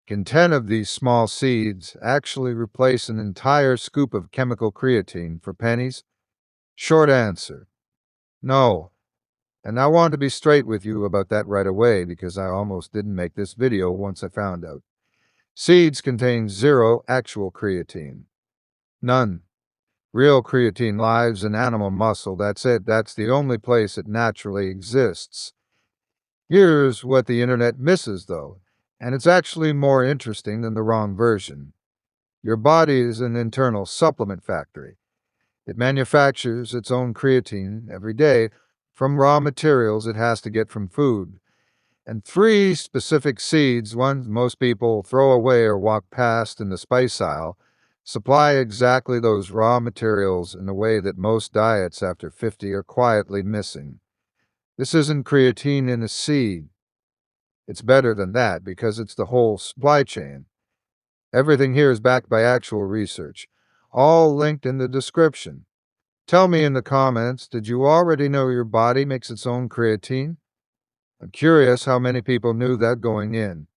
Can 10 of these small seeds actually replace an entire scoop of chemical creatine for pennies? Short answer, no. And I want to be straight with you about that right away because I almost didn't make this video once I found out. Seeds contain zero actual creatine. None. Real creatine lives in animal muscle. That's it. That's the only place it naturally exists. Here's what the internet misses, though, and it's actually more interesting than the wrong version. Your body is an internal supplement factory. It manufactures its own creatine every day from raw materials it has to get from food. And three specific seeds, ones most people throw away or walk past in the spice aisle, supply exactly those raw materials in a way that most diets after 50 are quietly missing. This isn't creatine in a seed. It's better than that because it's the whole supply chain. Everything here is backed by actual research, all linked in the description. Tell me in the comments, did you already know your body makes its own creatine? I'm curious how many people knew that going in.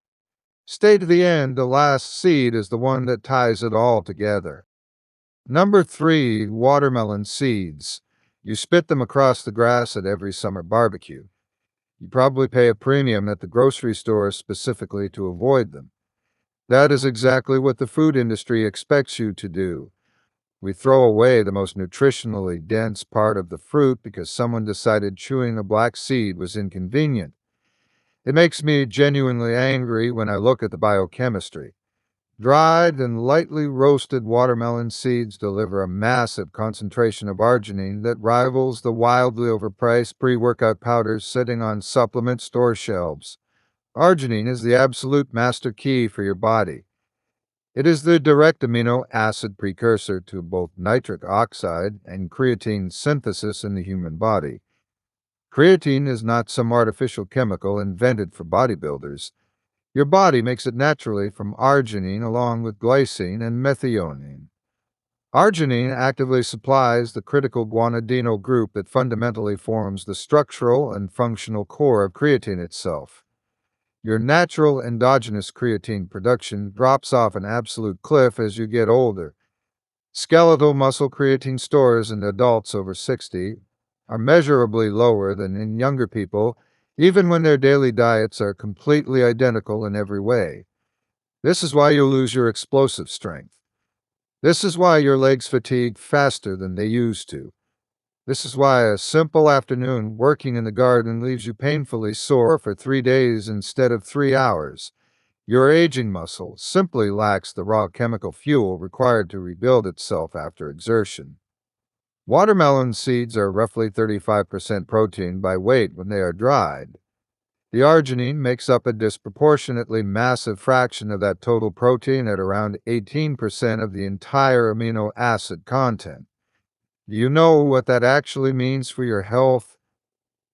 Stay to the end, the last seed is the one that ties it all together. Number 3, watermelon seeds. You spit them across the grass at every summer barbecue. You probably pay a premium at the grocery store specifically to avoid them. That is exactly what the food industry expects you to do. We throw away the most nutritionally dense part of the fruit because someone decided chewing a black seed was inconvenient. It makes me genuinely angry when I look at the biochemistry. Dried and lightly roasted watermelon seeds deliver a massive concentration of arginine that rivals the wildly overpriced pre-workout powders sitting on supplement store shelves. Arginine is the absolute master key for your body. It is the direct amino acid precursor to both nitric oxide and creatine synthesis in the human body. Creatine is not some artificial chemical invented for bodybuilders. Your body makes it naturally from arginine along with glycine and methionine. Arginine actively supplies the critical guanidino group that fundamentally forms the structural and functional core of creatine itself. Your natural endogenous creatine production drops off an absolute cliff as you get older. Skeletal muscle creatine stores in adults over 60 are measurably lower than in younger people, even when their daily diets are completely identical in every way. This is why you lose your explosive strength. This is why your legs fatigue faster than they used to. This is why a simple afternoon working in the garden leaves you painfully sore for 3 days instead of 3 hours. Your aging muscle simply lacks the raw chemical fuel required to rebuild itself after exertion. Watermelon seeds are roughly 35% protein by weight when they are dried. The arginine makes up a disproportionately massive fraction of that total protein at around 18% of the entire amino acid content. Do you know what that actually means for your health?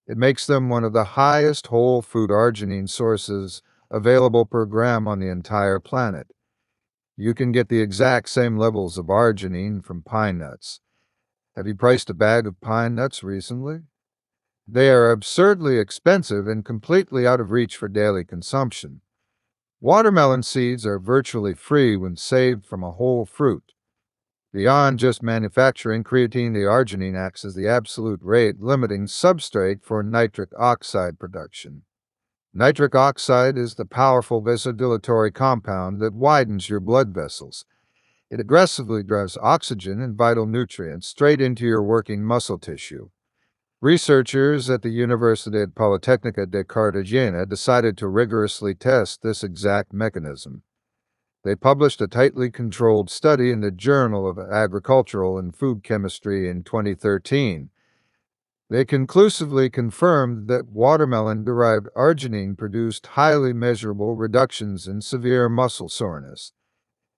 It makes them one of the highest whole food arginine sources available per gram on the entire planet. You can get the exact same levels of arginine from pine nuts. Have you priced a bag of pine nuts recently? They are absurdly expensive and completely out of reach for daily consumption. Watermelon seeds are virtually free when saved from a whole fruit. Beyond just manufacturing creatine, the arginine acts as the absolute rate-limiting substrate for nitric oxide production. Nitric oxide is the powerful vasodilatory compound that widens your blood vessels. It aggressively drives oxygen and vital nutrients straight into your working muscle tissue. Researchers at the Universidad Politécnica de Cartagena decided to rigorously test this exact mechanism. They published a tightly controlled study in the Journal of Agricultural and Food Chemistry in 2013. They conclusively confirmed that watermelon-derived arginine produced highly measurable reductions in severe muscle soreness.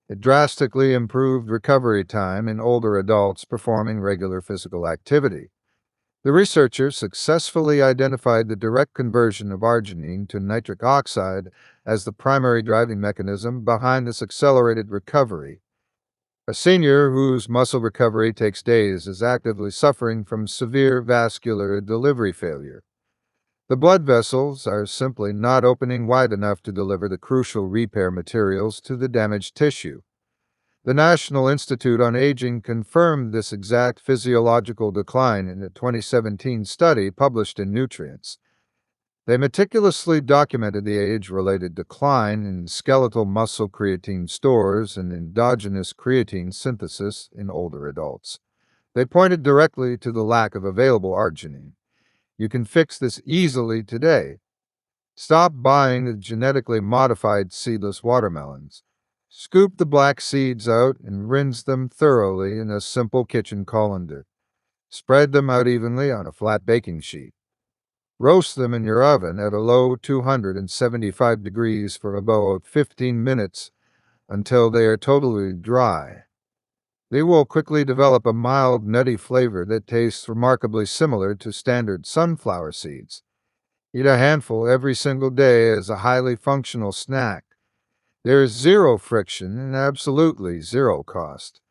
It drastically improved recovery time in older adults performing regular physical activity. The researchers successfully identified the direct conversion of arginine to nitric oxide as the primary driving mechanism behind this accelerated recovery. A senior whose muscle recovery takes days is actively suffering from severe vascular delivery failure. The blood vessels are simply not opening wide enough to deliver the crucial repair materials to the damaged tissue. The National Institute on Aging confirmed this exact physiological decline in a 2017 study published in Nutrients. They meticulously documented the age-related decline in skeletal muscle creatine stores and endogenous creatine synthesis in older adults. They pointed directly to the lack of available arginine. You can fix this easily today. Stop buying the genetically modified seedless watermelons. Scoop the black seeds out and rinse them thoroughly in a simple kitchen colander. Spread them out evenly on a flat baking sheet. Roast them in your oven at a low 275 degrees for about 15 minutes until they are totally dry. They will quickly develop a mild, nutty flavor that tastes remarkably similar to standard sunflower seeds. Eat a handful every single day as a highly functional snack. There is zero friction and absolutely zero cost.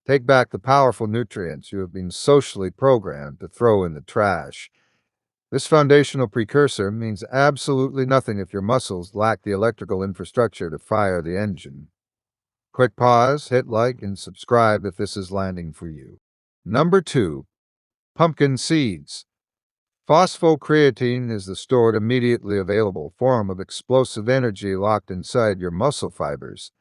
Take back the powerful nutrients you have been socially programmed to throw in the trash. This foundational precursor means absolutely nothing if your muscles lack the electrical infrastructure to fire the engine. Quick pause, hit like, and subscribe if this is landing for you. Number 2. Pumpkin seeds. Phosphocreatine is the stored, immediately available form of explosive energy locked inside your muscle fibers.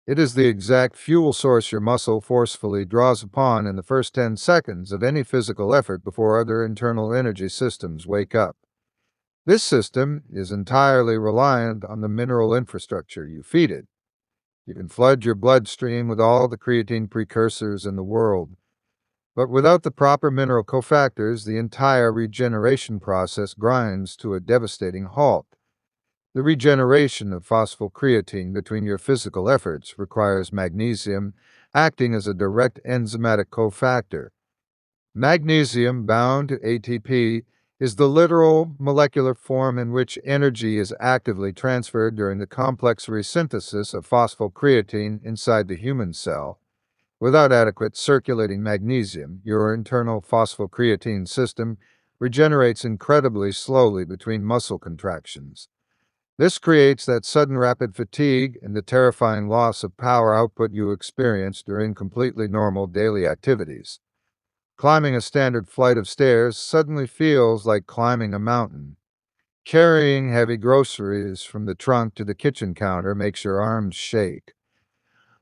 It is the exact fuel source your muscle forcefully draws upon in the first 10 seconds of any physical effort before other internal energy systems wake up. This system is entirely reliant on the mineral infrastructure you feed it. You can flood your bloodstream with all the creatine precursors in the world, but without the proper mineral cofactors, the entire regeneration process grinds to a devastating halt. The regeneration of phosphocreatine between your physical efforts requires magnesium, acting as a direct enzymatic cofactor. Magnesium, bound to ATP, is the literal molecular form in which energy is actively transferred during the complex resynthesis of phosphocreatine inside the human cell. Without adequate circulating magnesium, your internal phosphocreatine system regenerates incredibly slowly between muscle contractions. This creates that sudden rapid fatigue and the terrifying loss of power output you experience during completely normal daily activities. Climbing a standard flight of stairs suddenly feels like climbing a mountain. Carrying heavy groceries from the trunk to the kitchen counter makes your arms shake.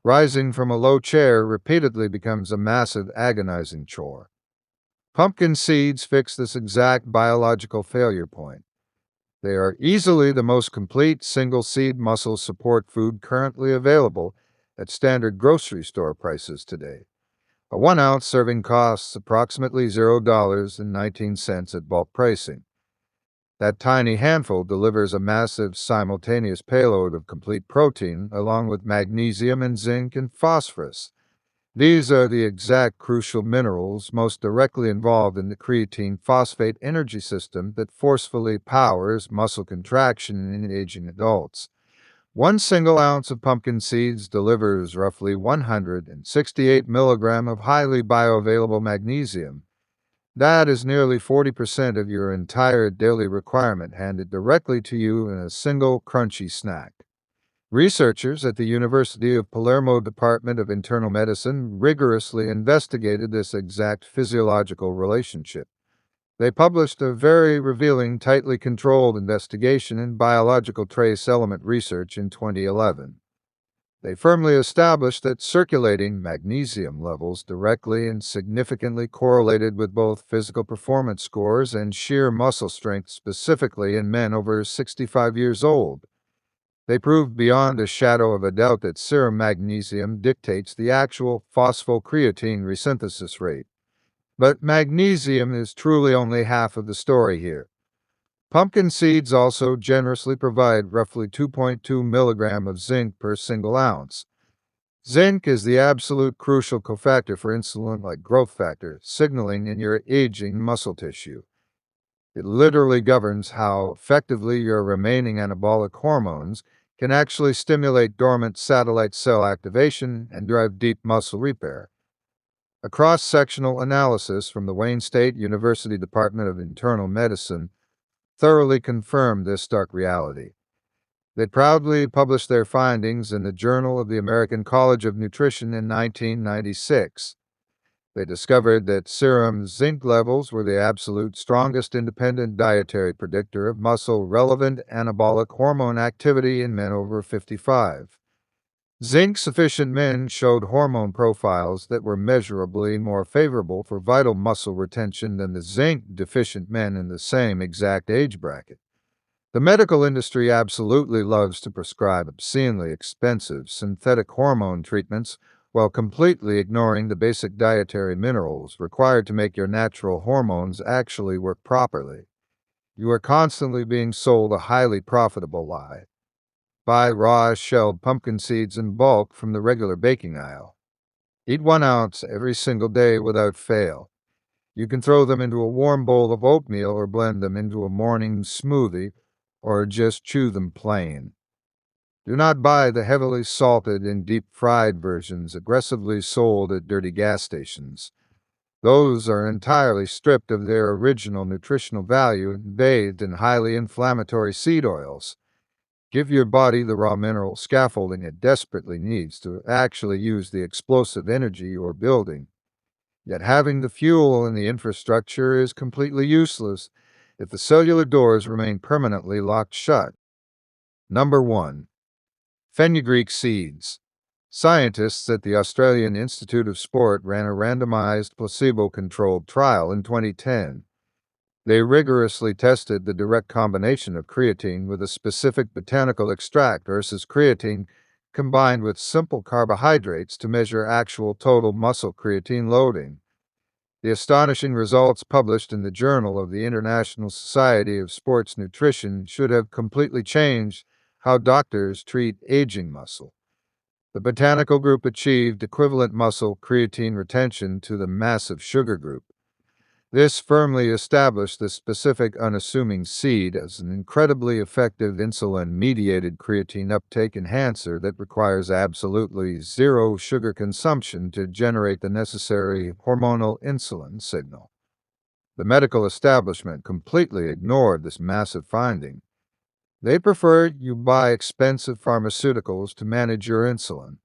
Rising from a low chair repeatedly becomes a massive, agonizing chore. Pumpkin seeds fix this exact biological failure point. They are easily the most complete single-seed muscle support food currently available at standard grocery store prices today. A 1-ounce serving costs approximately $0.19 at bulk pricing. That tiny handful delivers a massive simultaneous payload of complete protein along with magnesium and zinc and phosphorus. These are the exact crucial minerals most directly involved in the creatine phosphate energy system that forcefully powers muscle contraction in aging adults. 1 single ounce of pumpkin seeds delivers roughly 168 milligrams of highly bioavailable magnesium. That is nearly 40% of your entire daily requirement handed directly to you in a single crunchy snack. Researchers at the University of Palermo Department of Internal Medicine rigorously investigated this exact physiological relationship. They published a very revealing, tightly controlled investigation in Biological Trace Element Research in 2011. They firmly established that circulating magnesium levels directly and significantly correlated with both physical performance scores and sheer muscle strength, specifically in men over 65 years old. They proved beyond a shadow of a doubt that serum magnesium dictates the actual phosphocreatine resynthesis rate. But magnesium is truly only half of the story here. Pumpkin seeds also generously provide roughly 2.2 milligrams of zinc per single ounce. Zinc is the absolute crucial cofactor for insulin-like growth factor signaling in your aging muscle tissue. It literally governs how effectively your remaining anabolic hormones can actually stimulate dormant satellite cell activation and drive deep muscle repair. A cross-sectional analysis from the Wayne State University Department of Internal Medicine thoroughly confirmed this stark reality. They proudly published their findings in the Journal of the American College of Nutrition in 1996. They discovered that serum zinc levels were the absolute strongest independent dietary predictor of muscle-relevant anabolic hormone activity in men over 55. Zinc-sufficient men showed hormone profiles that were measurably more favorable for vital muscle retention than the zinc-deficient men in the same exact age bracket. The medical industry absolutely loves to prescribe obscenely expensive synthetic hormone treatments while completely ignoring the basic dietary minerals required to make your natural hormones actually work properly. You are constantly being sold a highly profitable lie. Buy raw shelled pumpkin seeds in bulk from the regular baking aisle. Eat 1 ounce every single day without fail. You can throw them into a warm bowl of oatmeal or blend them into a morning smoothie or just chew them plain. Do not buy the heavily salted and deep-fried versions aggressively sold at dirty gas stations. Those are entirely stripped of their original nutritional value and bathed in highly inflammatory seed oils. Give your body the raw mineral scaffolding it desperately needs to actually use the explosive energy you're building. Yet having the fuel and the infrastructure is completely useless if the cellular doors remain permanently locked shut. Number 1. Fenugreek seeds. Scientists at the Australian Institute of Sport ran a randomized placebo-controlled trial in 2010. They rigorously tested the direct combination of creatine with a specific botanical extract versus creatine combined with simple carbohydrates to measure actual total muscle creatine loading. The astonishing results published in the Journal of the International Society of Sports Nutrition should have completely changed how doctors treat aging muscle. The botanical group achieved equivalent muscle creatine retention to the massive sugar group. This firmly established the specific unassuming seed as an incredibly effective insulin-mediated creatine uptake enhancer that requires absolutely zero sugar consumption to generate the necessary hormonal insulin signal. The medical establishment completely ignored this massive finding. They preferred you buy expensive pharmaceuticals to manage your insulin.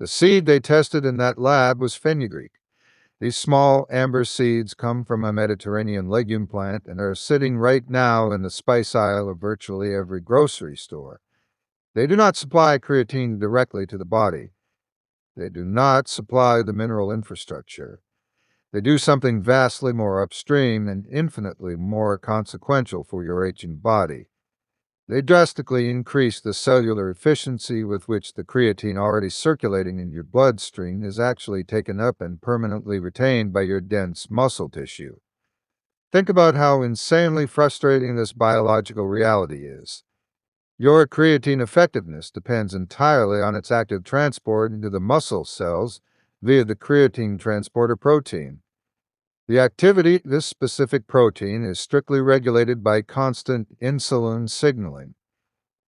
The seed they tested in that lab was fenugreek. These small amber seeds come from a Mediterranean legume plant and are sitting right now in the spice aisle of virtually every grocery store. They do not supply creatine directly to the body. They do not supply the mineral infrastructure. They do something vastly more upstream and infinitely more consequential for your aging body. They drastically increase the cellular efficiency with which the creatine already circulating in your bloodstream is actually taken up and permanently retained by your dense muscle tissue. Think about how insanely frustrating this biological reality is. Your creatine effectiveness depends entirely on its active transport into the muscle cells via the creatine transporter protein. The activity of this specific protein is strictly regulated by constant insulin signaling.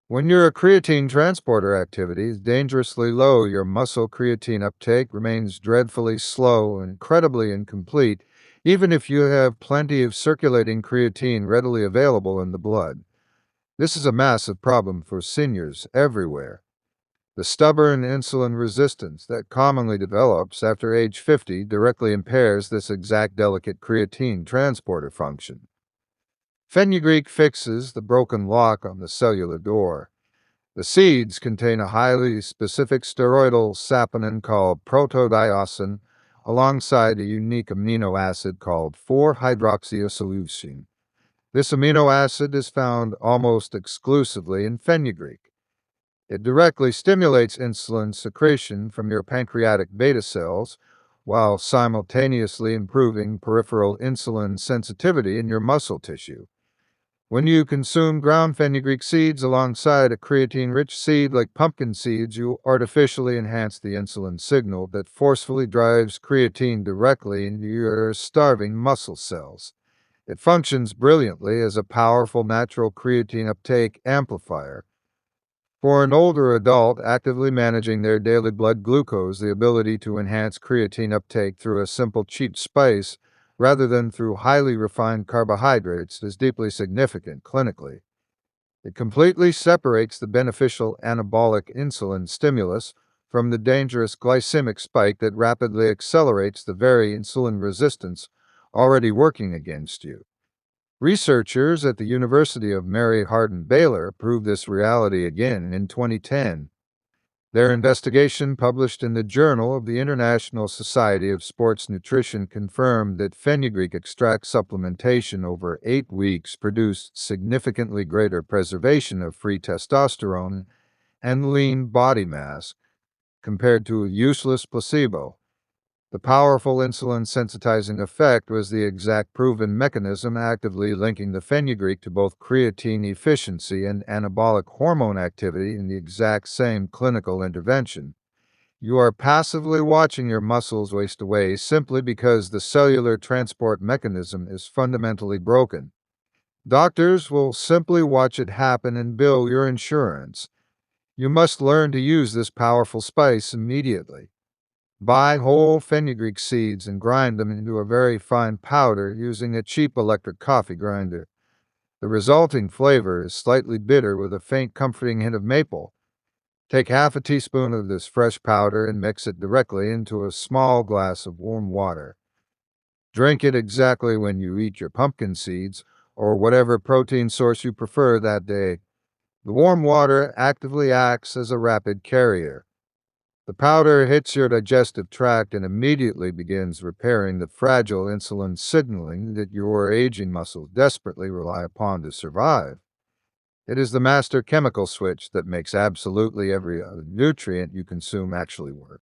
When your creatine transporter activity is dangerously low, your muscle creatine uptake remains dreadfully slow and incredibly incomplete, even if you have plenty of circulating creatine readily available in the blood. This is a massive problem for seniors everywhere. The stubborn insulin resistance that commonly develops after age 50 directly impairs this exact delicate creatine transporter function. Fenugreek fixes the broken lock on the cellular door. The seeds contain a highly specific steroidal saponin called protodiosine, alongside a unique amino acid called 4-hydroxyisoleucine. This amino acid is found almost exclusively in fenugreek. It directly stimulates insulin secretion from your pancreatic beta cells, while simultaneously improving peripheral insulin sensitivity in your muscle tissue. When you consume ground fenugreek seeds alongside a creatine-rich seed like pumpkin seeds, you artificially enhance the insulin signal that forcefully drives creatine directly into your starving muscle cells. It functions brilliantly as a powerful natural creatine uptake amplifier. For an older adult actively managing their daily blood glucose, the ability to enhance creatine uptake through a simple cheap spice rather than through highly refined carbohydrates is deeply significant clinically. It completely separates the beneficial anabolic insulin stimulus from the dangerous glycemic spike that rapidly accelerates the very insulin resistance already working against you. Researchers at the University of Mary Hardin-Baylor proved this reality again in 2010. Their investigation, published in the Journal of the International Society of Sports Nutrition, confirmed that fenugreek extract supplementation over 8 weeks produced significantly greater preservation of free testosterone and lean body mass compared to a useless placebo. The powerful insulin sensitizing effect was the exact proven mechanism actively linking the fenugreek to both creatine efficiency and anabolic hormone activity in the exact same clinical intervention. You are passively watching your muscles waste away simply because the cellular transport mechanism is fundamentally broken. Doctors will simply watch it happen and bill your insurance. You must learn to use this powerful spice immediately. Buy whole fenugreek seeds and grind them into a very fine powder using a cheap electric coffee grinder. The resulting flavor is slightly bitter with a faint comforting hint of maple. Take half a teaspoon of this fresh powder and mix it directly into a small glass of warm water. Drink it exactly when you eat your pumpkin seeds or whatever protein source you prefer that day. The warm water actively acts as a rapid carrier. The powder hits your digestive tract and immediately begins repairing the fragile insulin signaling that your aging muscles desperately rely upon to survive. It is the master chemical switch that makes absolutely every other nutrient you consume actually work.